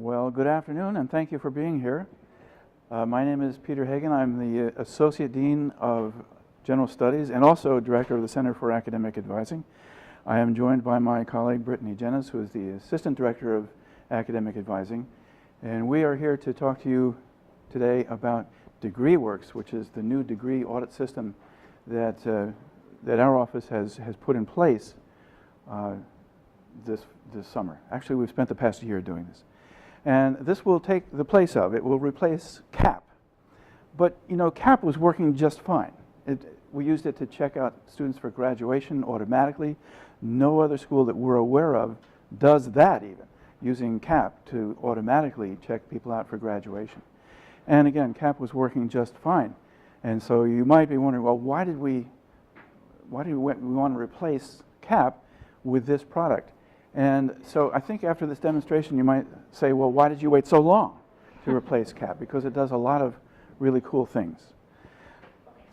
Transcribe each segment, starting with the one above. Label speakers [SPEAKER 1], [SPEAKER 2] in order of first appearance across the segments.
[SPEAKER 1] Well, good afternoon, and thank you for being here. My name is Peter Hagen. I'm the Associate Dean of General Studies and also Director of the Center for Academic Advising. I am joined by my colleague Brittany Jennis, who is the Assistant Director of Academic Advising. And we are here to talk to you today about DegreeWorks, which is the new degree audit system that our office has put in place this summer. Actually, we've spent the past year doing this. And this will take the place of, it will replace CAP. But, you know, CAP was working just fine. We used it to check out students for graduation automatically. No other school that we're aware of does that even, using CAP to automatically check people out for graduation. And again, CAP was working just fine. And so you might be wondering, well, why do we want to replace CAP with this product? And so I think after this demonstration you might say, well, why did you wait so long to replace CAP? Because it does a lot of really cool things.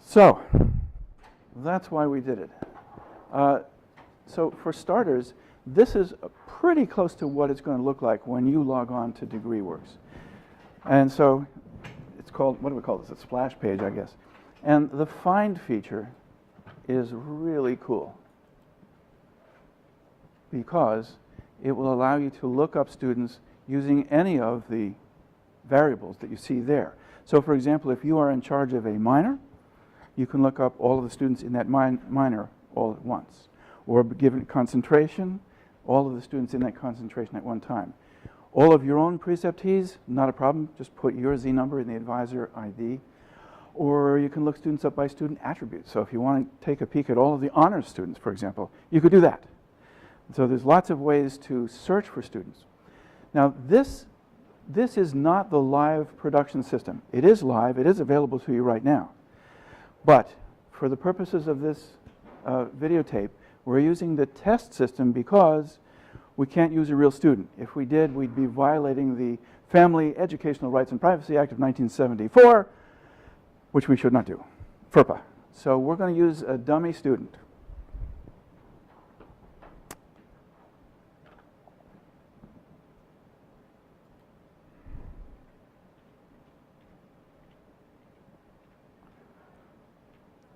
[SPEAKER 1] So that's why we did it. So for starters, this is pretty close to what it's going to look like when you log on to DegreeWorks. And so it's called, what do we call this? A splash page, I guess. And the find feature is really cool, because it will allow you to look up students using any of the variables that you see there. So for example, if you are in charge of a minor, you can look up all of the students in that minor all at once. Or given concentration, all of the students in that concentration at one time. All of your own preceptees, not a problem, just put your Z number in the advisor ID. Or you can look students up by student attributes. So if you want to take a peek at all of the honors students, for example, you could do that. So there's lots of ways to search for students. Now this is not the live production system. It is live, it is available to you right now. But for the purposes of this videotape, we're using the test system because we can't use a real student. If we did, we'd be violating the Family Educational Rights and Privacy Act of 1974, which we should not do, FERPA. So we're going to use a dummy student.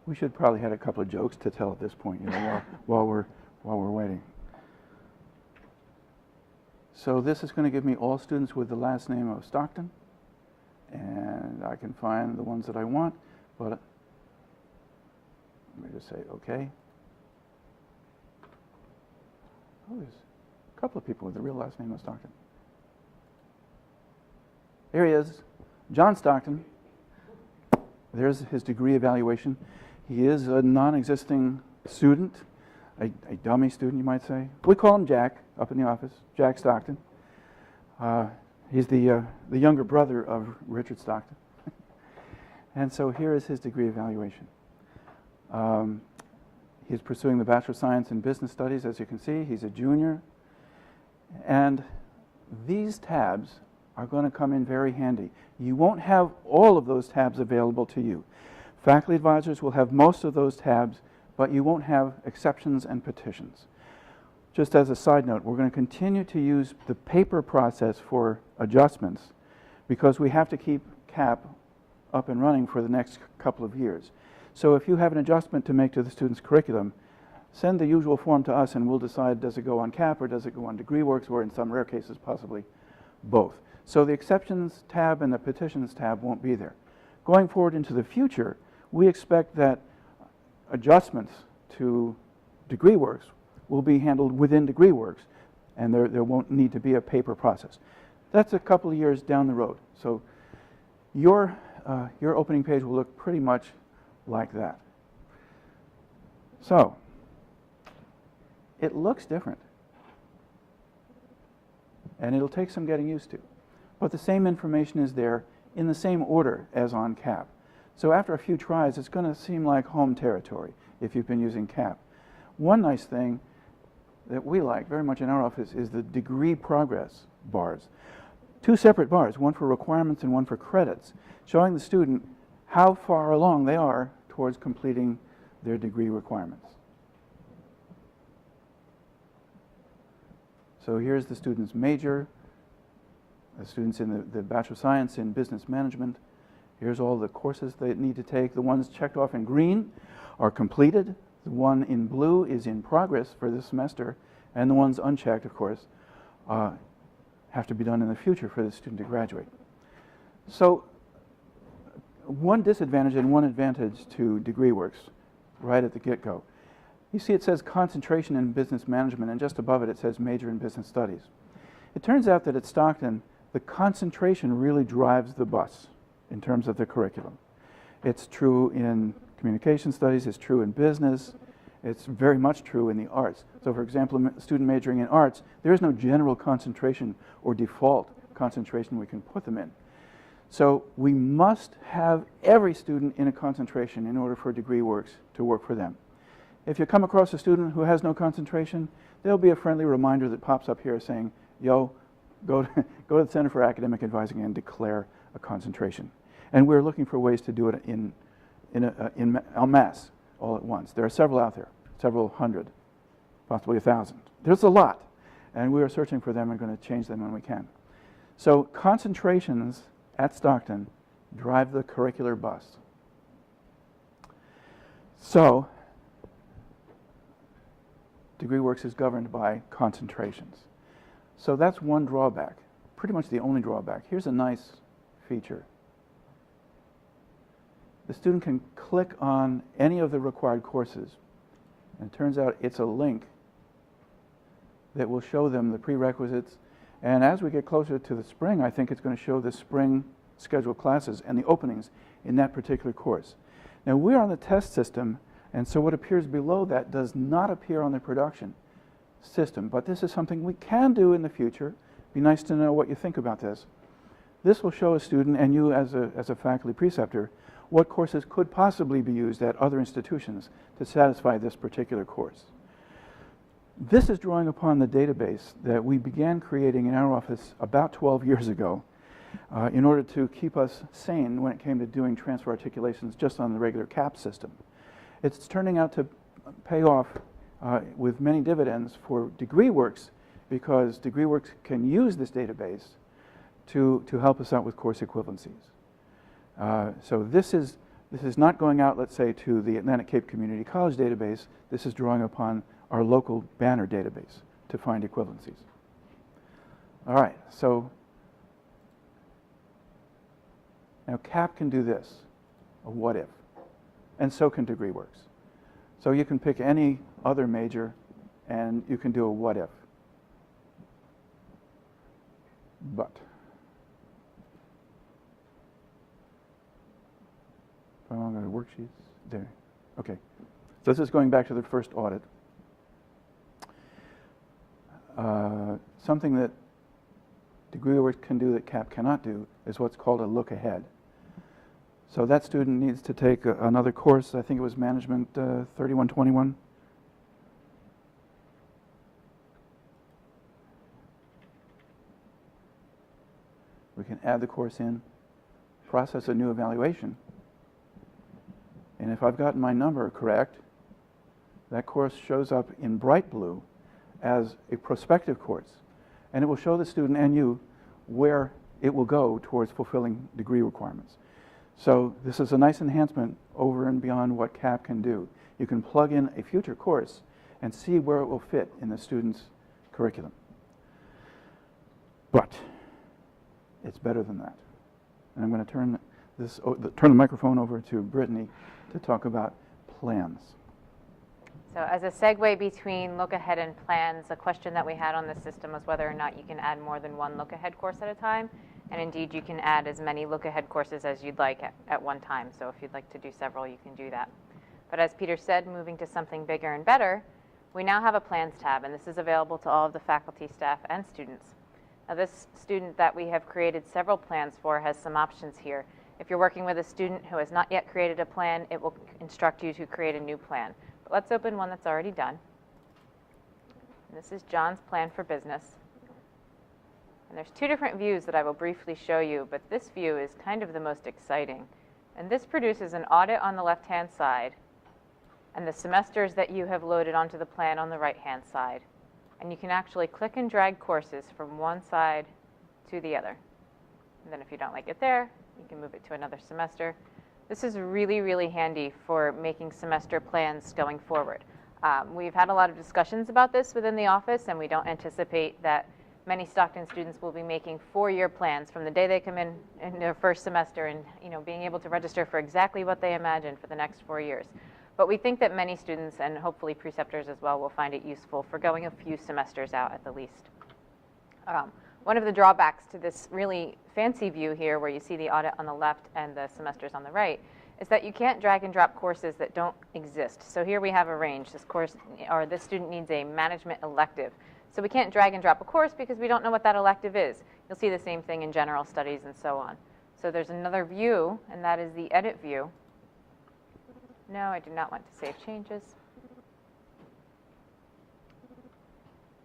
[SPEAKER 1] We should probably have a couple of jokes to tell at this point, you know, while we're waiting. So this is going to give me all students with the last name of Stockton, and I can find the ones that I want. But let me just say OK. Oh, there's a couple of people with the real last name of Stockton. There he is, John Stockton. There's his degree evaluation. He is a non-existing student, a dummy student, you might say. We call him Jack up in the office, Jack Stockton. He's the younger brother of Richard Stockton. And so here is his degree evaluation. He's pursuing the Bachelor of Science in Business Studies, as you can see. He's a junior. And these tabs are going to come in very handy. You won't have all of those tabs available to you. Faculty advisors will have most of those tabs, but you won't have exceptions and petitions. Just as a side note, we're going to continue to use the paper process for adjustments because we have to keep CAP up and running for the next couple of years. So if you have an adjustment to make to the student's curriculum, send the usual form to us and we'll decide, does it go on CAP or does it go on DegreeWorks, or in some rare cases possibly both. So the exceptions tab and the petitions tab won't be there. Going forward into the future, we expect that adjustments to DegreeWorks will be handled within DegreeWorks, and there won't need to be a paper process. That's a couple of years down the road. So your opening page will look pretty much like that. So it looks different, and it'll take some getting used to. But the same information is there in the same order as on CAP. So after a few tries, it's going to seem like home territory if you've been using CAP. One nice thing that we like very much in our office is the degree progress bars. Two separate bars, one for requirements and one for credits, showing the student how far along they are towards completing their degree requirements. So here's the student's major, The students in the Bachelor of Science in Business Management, here's all the courses they need to take. The ones checked off in green are completed. The one in blue is in progress for this semester. And the ones unchecked, of course, have to be done in the future for the student to graduate. So one disadvantage and one advantage to DegreeWorks right at the get-go. You see it says concentration in business management, and just above it it says major in business studies. It turns out that at Stockton, the concentration really drives the bus in terms of the curriculum. It's true in communication studies, it's true in business, it's very much true in the arts. So for example, a student majoring in arts, there is no general concentration or default concentration we can put them in. So we must have every student in a concentration in order for DegreeWorks to work for them. If you come across a student who has no concentration, there'll be a friendly reminder that pops up here saying, yo, go to the Center for Academic Advising and declare a concentration. And we're looking for ways to do it en masse, all at once. There are several out there, several hundred, possibly 1,000. There's a lot, and we are searching for them and going to change them when we can. So concentrations at Stockton drive the curricular bus. So DegreeWorks is governed by concentrations. So that's one drawback, pretty much the only drawback. Here's a nice feature. The student can click on any of the required courses, and it turns out it's a link that will show them the prerequisites. And as we get closer to the spring, I think it's going to show the spring scheduled classes and the openings in that particular course. Now we're on the test system, and so what appears below that does not appear on the production system, but this is something we can do in the future. It'd be nice to know what you think about this. This will show a student, and you as a faculty preceptor, what courses could possibly be used at other institutions to satisfy this particular course. This is drawing upon the database that we began creating in our office about 12 years ago in order to keep us sane when it came to doing transfer articulations just on the regular CAP system. It's turning out to pay off with many dividends for DegreeWorks, because DegreeWorks can use this database to help us out with course equivalencies. So this is not going out, let's say, to the Atlantic Cape Community College database. This is drawing upon our local Banner database to find equivalencies. All right, so now CAP can do this, a what if, and so can DegreeWorks. So you can pick any other major and you can do a what if. But I'm going to worksheets there. Okay, so this is going back to the first audit. Something that DegreeWorks can do that CAP cannot do is what's called a look ahead. So that student needs to take another course. I think it was Management 3121. We can add the course in, process a new evaluation, and if I've gotten my number correct, that course shows up in bright blue as a prospective course, and it will show the student and you where it will go towards fulfilling degree requirements. So this is a nice enhancement over and beyond what CAP can do. You can plug in a future course and see where it will fit in the student's curriculum. But it's better than that. And I'm going to turn the microphone over to Brittany to talk about plans.
[SPEAKER 2] So as a segue between look ahead and plans, a question that we had on the system was whether or not you can add more than one look ahead course at a time. And indeed, you can add as many look ahead courses as you'd like at one time. So if you'd like to do several, you can do that. But as Peter said, moving to something bigger and better, we now have a plans tab, and this is available to all of the faculty, staff, and students. Now this student that we have created several plans for has some options here. If you're working with a student who has not yet created a plan, it will instruct you to create a new plan. But let's open one that's already done. And this is John's plan for business. And there's two different views that I will briefly show you, but this view is kind of the most exciting. And this produces an audit on the left-hand side and the semesters that you have loaded onto the plan on the right-hand side. And you can actually click and drag courses from one side to the other. And then if you don't like it there, you can move it to another semester. This is really, really handy for making semester plans going forward. We've had a lot of discussions about this within the office, and we don't anticipate that many Stockton students will be making 4-year plans from the day they come in their first semester and being able to register for exactly what they imagine for the next 4 years. But we think that many students, and hopefully preceptors as well, will find it useful for going a few semesters out at the least. One of the drawbacks to this really fancy view here, where you see the audit on the left and the semesters on the right, is that you can't drag and drop courses that don't exist. So here we have a range. This course, or this student needs a management elective. So we can't drag and drop a course because we don't know what that elective is. You'll see the same thing in general studies and so on. So there's another view, and that is the edit view. No, I do not want to save changes.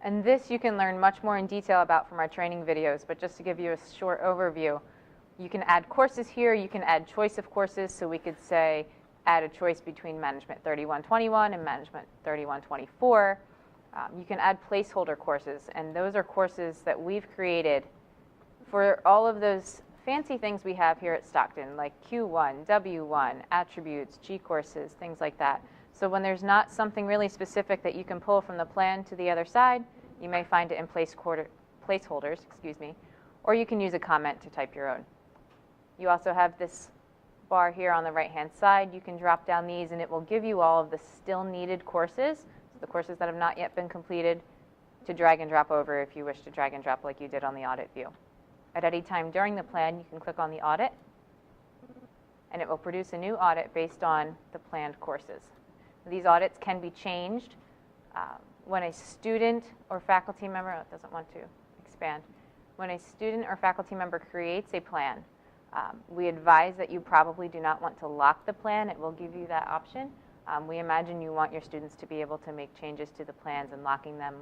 [SPEAKER 2] And this you can learn much more in detail about from our training videos, but just to give you a short overview, you can add courses here, you can add choice of courses, so we could say add a choice between Management 3121 and Management 3124. You can add placeholder courses, and those are courses that we've created for all of those fancy things we have here at Stockton, like Q1, W1, attributes, G courses, things like that. So when there's not something really specific that you can pull from the plan to the other side, you may find it in placeholders, or you can use a comment to type your own. You also have this bar here on the right-hand side. You can drop down these, and it will give you all of the still needed courses, so the courses that have not yet been completed, to drag and drop over if you wish to drag and drop like you did on the audit view. At any time during the plan, you can click on the audit, and it will produce a new audit based on the planned courses. These audits can be changed when a student or faculty member, it doesn't want to expand, when a student or faculty member creates a plan, we advise that you probably do not want to lock the plan. It will give you that option. We imagine you want your students to be able to make changes to the plans, and locking them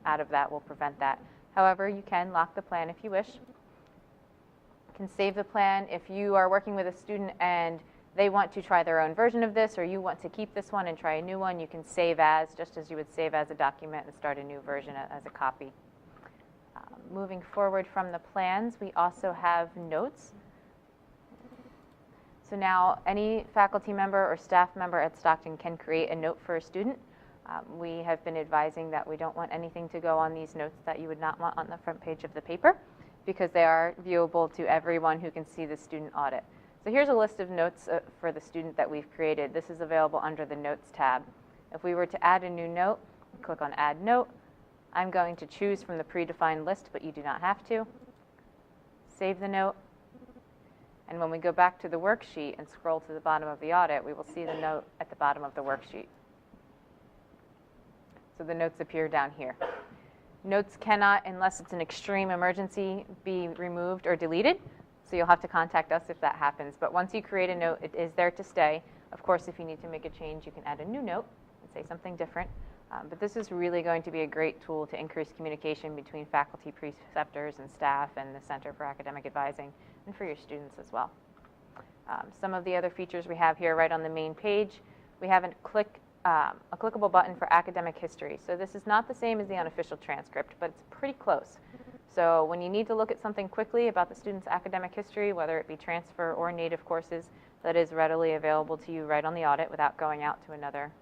[SPEAKER 2] out of that will prevent that. However, you can lock the plan if you wish. You can save the plan. If you are working with a student and they want to try their own version of this, or you want to keep this one and try a new one, you can save as, just as you would save as a document and start a new version as a copy. Moving forward from the plans, we also have notes. So now any faculty member or staff member at Stockton can create a note for a student. We have been advising that we don't want anything to go on these notes that you would not want on the front page of the paper, because they are viewable to everyone who can see the student audit. So here's a list of notes for the student that we've created. This is available under the Notes tab. If we were to add a new note, click on Add Note. I'm going to choose from the predefined list, but you do not have to. Save the note. And when we go back to the worksheet and scroll to the bottom of the audit, we will see the note at the bottom of the worksheet. So the notes appear down here. Notes cannot, unless it's an extreme emergency, be removed or deleted. So you'll have to contact us if that happens. But once you create a note, it is there to stay. Of course, if you need to make a change, you can add a new note and say something different. But this is really going to be a great tool to increase communication between faculty, preceptors, and staff, and the Center for Academic Advising, and for your students as well. Some of the other features we have here right on the main page, we have a clickable button for academic history. So this is not the same as the unofficial transcript, but it's pretty close. So when you need to look at something quickly about the student's academic history, whether it be transfer or native courses, that is readily available to you right on the audit without going out to another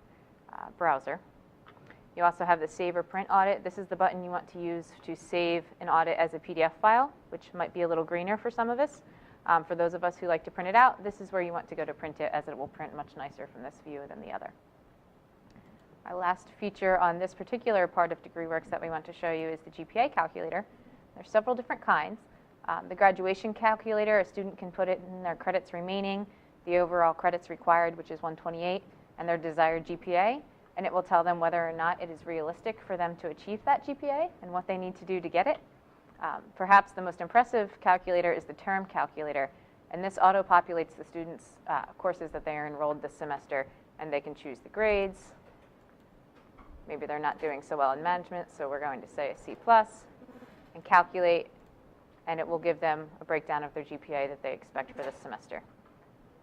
[SPEAKER 2] browser. You also have the Save or Print Audit. This is the button you want to use to save an audit as a PDF file, which might be a little greener for some of us. For those of us who like to print it out, this is where you want to go to print it, as it will print much nicer from this view than the other. Our last feature on this particular part of DegreeWorks that we want to show you is the GPA calculator. There's several different kinds. The graduation calculator, a student can put it in their credits remaining, the overall credits required, which is 128, and their desired GPA, and it will tell them whether or not it is realistic for them to achieve that GPA and what they need to do to get it. Perhaps the most impressive calculator is the term calculator, and this auto-populates the students' courses that they are enrolled this semester, and they can choose the grades. Maybe they're not doing so well in management, so we're going to say a C+, and calculate, and it will give them a breakdown of their GPA that they expect for this semester.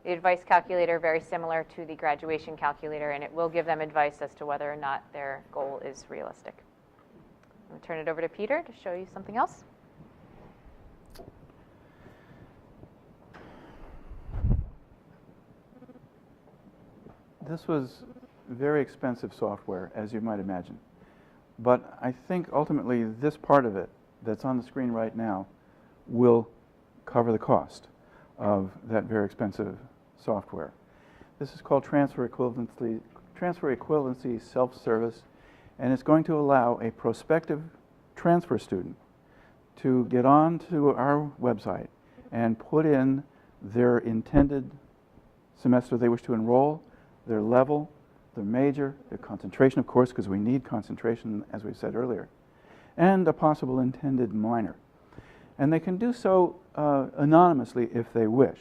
[SPEAKER 2] The advice calculator, very similar to the graduation calculator, and it will give them advice as to whether or not their goal is realistic. I'm going to turn it over to Peter to show you something else.
[SPEAKER 1] This was very expensive software, as you might imagine. But I think ultimately this part of it that's on the screen right now will cover the cost of that very expensive software. This is called transfer equivalency self-service, and it's going to allow a prospective transfer student to get on to our website and put in their intended semester they wish to enroll, their level, their major, their concentration, of course, because we need concentration, as we said earlier, and a possible intended minor. And they can do so anonymously if they wish,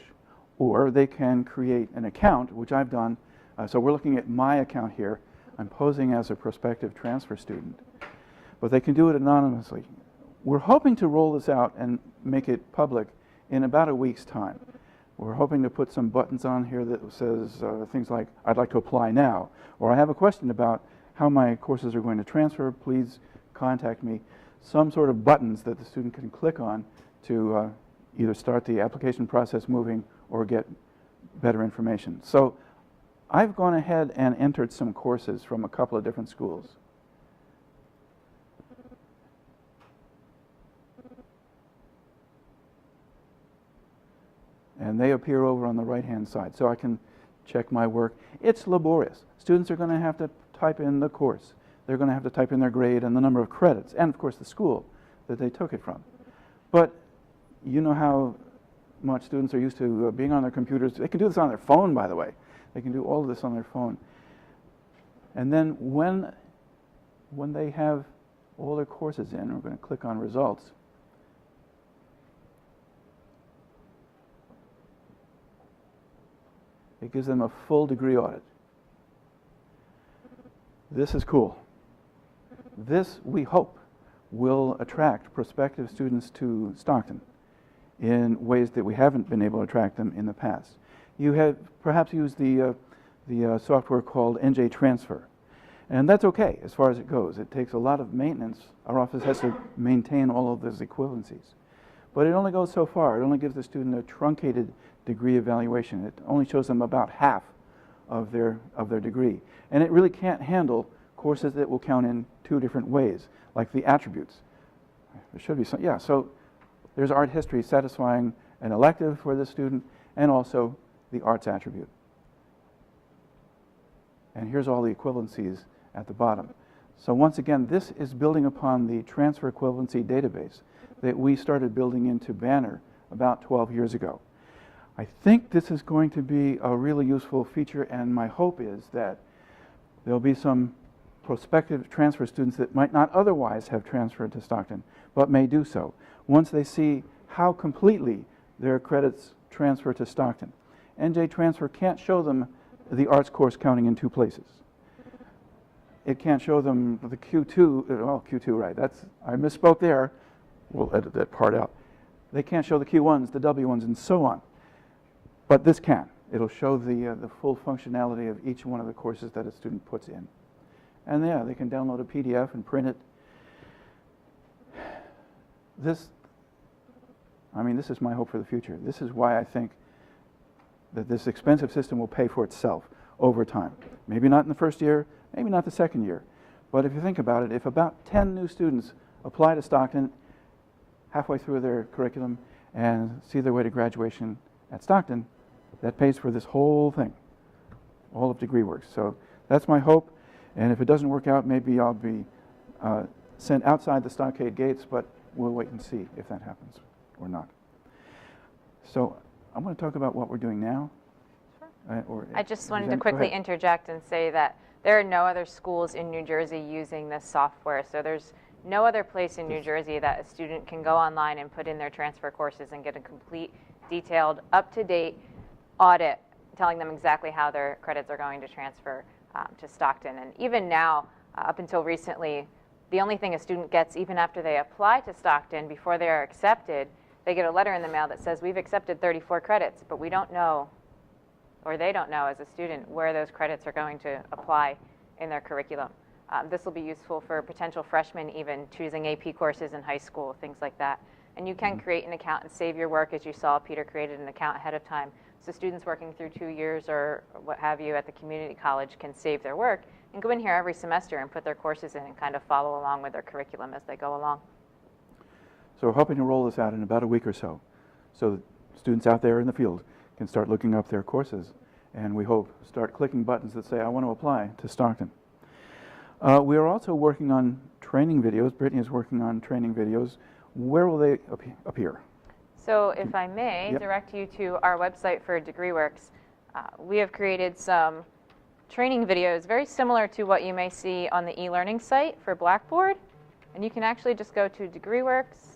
[SPEAKER 1] or they can create an account, which I've done. So we're looking at my account here. I'm posing as a prospective transfer student, but they can do it anonymously. We're hoping to roll this out and make it public in about a week's time. We're hoping to put some buttons on here that says things like, I'd like to apply now, or I have a question about how my courses are going to transfer, please contact me. Some sort of buttons that the student can click on to either start the application process moving or get better information. So I've gone ahead and entered some courses from a couple of different schools. And they appear over on the right-hand side, so I can check my work. It's laborious. Students are going to have to type in the course. They're going to have to type in their grade and the number of credits, and of course the school that they took it from. But you know how much students are used to being on their computers. They can do this on their phone, by the way. They can do all of this on their phone. And then when they have all their courses in, we're going to click on results. It gives them a full degree audit. This is cool. This, we hope, will attract prospective students to Stockton in ways that we haven't been able to attract them in the past. You have perhaps used the software called NJ Transfer, and that's okay as far as it goes. It takes a lot of maintenance. Our office has to maintain all of those equivalencies. But it only goes so far. It only gives the student a truncated degree evaluation. It only shows them about half of their degree. And it really can't handle courses that will count in two different ways, like the attributes. There should be some, yeah, so there's art history satisfying an elective for the student and also the arts attribute. And here's all the equivalencies at the bottom. So once again, this is building upon the transfer equivalency database that we started building into Banner about 12 years ago. I think this is going to be a really useful feature, and my hope is that there'll be some prospective transfer students that might not otherwise have transferred to Stockton, but may do so once they see how completely their credits transfer to Stockton. NJ Transfer can't show them the arts course counting in two places. It can't show them the Q2, oh, Q2, right, I misspoke there. We'll edit that part out. They can't show the Q1s, the W1s, and so on. But this can. It'll show the full functionality of each one of the courses that a student puts in. And yeah, they can download a PDF and print it. This is my hope for the future. This is why I think that this expensive system will pay for itself over time. Maybe not in the first year, maybe not the second year. But if you think about it, if about 10 new students apply to Stockton halfway through their curriculum and see their way to graduation at Stockton, that pays for this whole thing, all of degree work. So that's my hope, and if it doesn't work out, maybe I'll be sent outside the stockade gates, but we'll wait and see if that happens or not. So I'm going to talk about what we're doing now.
[SPEAKER 2] Sure. I just wanted to quickly interject and say that there are no other schools in New Jersey using this software, so there's no other place in New Jersey that a student can go online and put in their transfer courses and get a complete, detailed, up-to-date audit telling them exactly how their credits are going to transfer to Stockton. And even now, up until recently, the only thing a student gets even after they apply to Stockton, before they are accepted, they get a letter in the mail that says, we've accepted 34 credits, but we don't know, or they don't know as a student, where those credits are going to apply in their curriculum. This will be useful for potential freshmen even choosing AP courses in high school, things like that. And you can create an account and save your work. As you saw, Peter created an account ahead of time. So students working through 2 years or what have you at the community college can save their work and go in here every semester and put their courses in and kind of follow along with their curriculum as they go along.
[SPEAKER 1] So we're hoping to roll this out in about a week or so that students out there in the field can start looking up their courses, and we hope start clicking buttons that say, I want to apply to Stockton. We are also working on training videos. Brittany is working on training videos. Where will they appear?
[SPEAKER 2] So if I may
[SPEAKER 1] Yep.
[SPEAKER 2] direct you to our website for DegreeWorks, we have created some training videos very similar to what you may see on the e-learning site for Blackboard. And you can actually just go to DegreeWorks.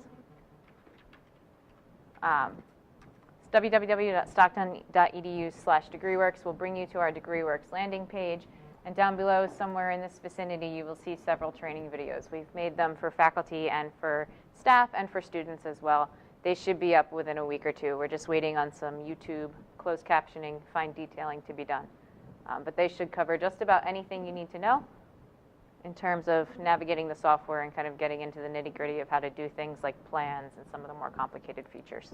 [SPEAKER 2] www.stockton.edu/DegreeWorks will bring you to our DegreeWorks landing page. And down below, somewhere in this vicinity, you will see several training videos. We've made them for faculty and for staff and for students as well. They should be up within a week or two. We're just waiting on some YouTube closed captioning, fine detailing to be done. But they should cover just about anything you need to know in terms of navigating the software and kind of getting into the nitty-gritty of how to do things like plans and some of the more complicated features.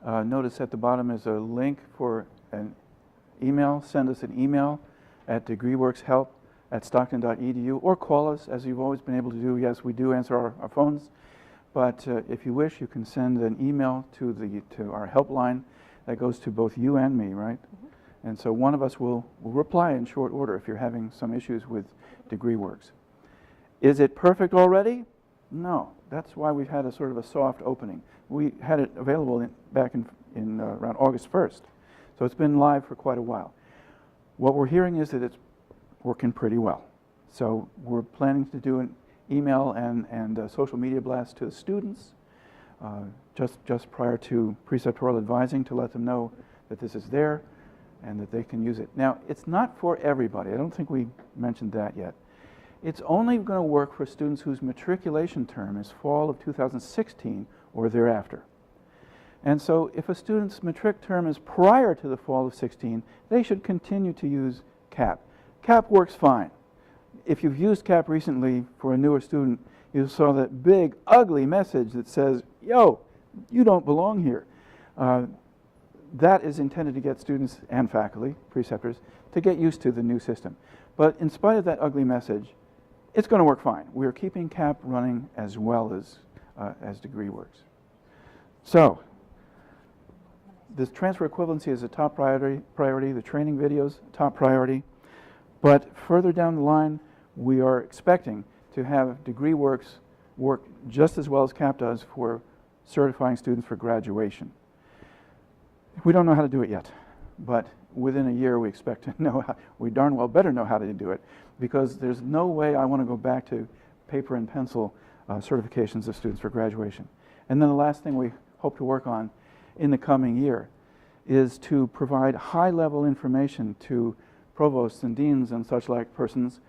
[SPEAKER 1] Notice at the bottom is a link for an email. Send us an email at degreeworkshelp@stockton.edu, or call us, as you've always been able to do. Yes, we do answer our phones, but if you wish, you can send an email to our helpline that goes to both you and me, right? Mm-hmm. And so one of us will reply in short order if you're having some issues with DegreeWorks. Is it perfect already? No. That's why we've had a sort of a soft opening. We had it available back in around August 1st, so it's been live for quite a while. What we're hearing is that it's working pretty well. So we're planning to do an email and a social media blast to the students just prior to preceptoral advising to let them know that this is there and that they can use it. Now, it's not for everybody. I don't think we mentioned that yet. It's only going to work for students whose matriculation term is fall of 2016 or thereafter. And so if a student's matric term is prior to the fall of 16, they should continue to use CAP. CAP works fine. If you've used CAP recently for a newer student, you saw that big, ugly message that says, yo, you don't belong here. That is intended to get students and faculty, preceptors, to get used to the new system. But in spite of that ugly message, it's going to work fine. We're keeping CAP running as well as DegreeWorks. So, this transfer equivalency is a top priority. The training videos, top priority. But further down the line, we are expecting to have DegreeWorks work just as well as CAP does for certifying students for graduation. We don't know how to do it yet, but within a year we expect to know how, we darn well better know how to do it, because there's no way I want to go back to paper and pencil certifications of students for graduation. And then the last thing we hope to work on in the coming year is to provide high-level information to provosts and deans and such like persons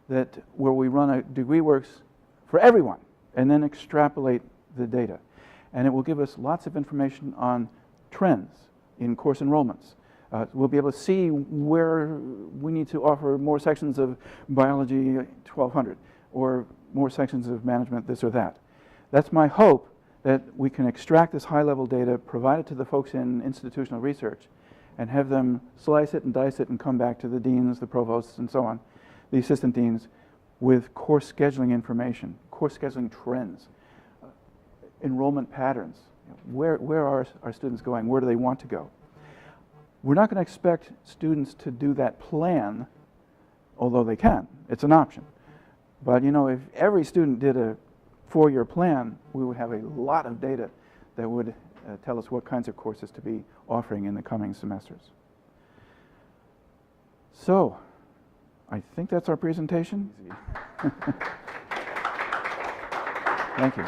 [SPEAKER 1] where we run a DegreeWorks for everyone and then extrapolate the data. And it will give us lots of information on trends in course enrollments. We'll be able to see where we need to offer more sections of biology 1200 or more sections of management this or that. That's my hope, that we can extract this high-level data, provide it to the folks in institutional research, and have them slice it and dice it and come back to the deans, the provosts, and so on, the assistant deans, with course scheduling information, course scheduling trends, enrollment patterns. Where are our students going? Where do they want to go? We're not going to expect students to do that plan, although they can. It's an option. But you know, if every student did a 4-year plan, we would have a lot of data that would tell us what kinds of courses to be offering in the coming semesters. So, I think that's our presentation. Thank you.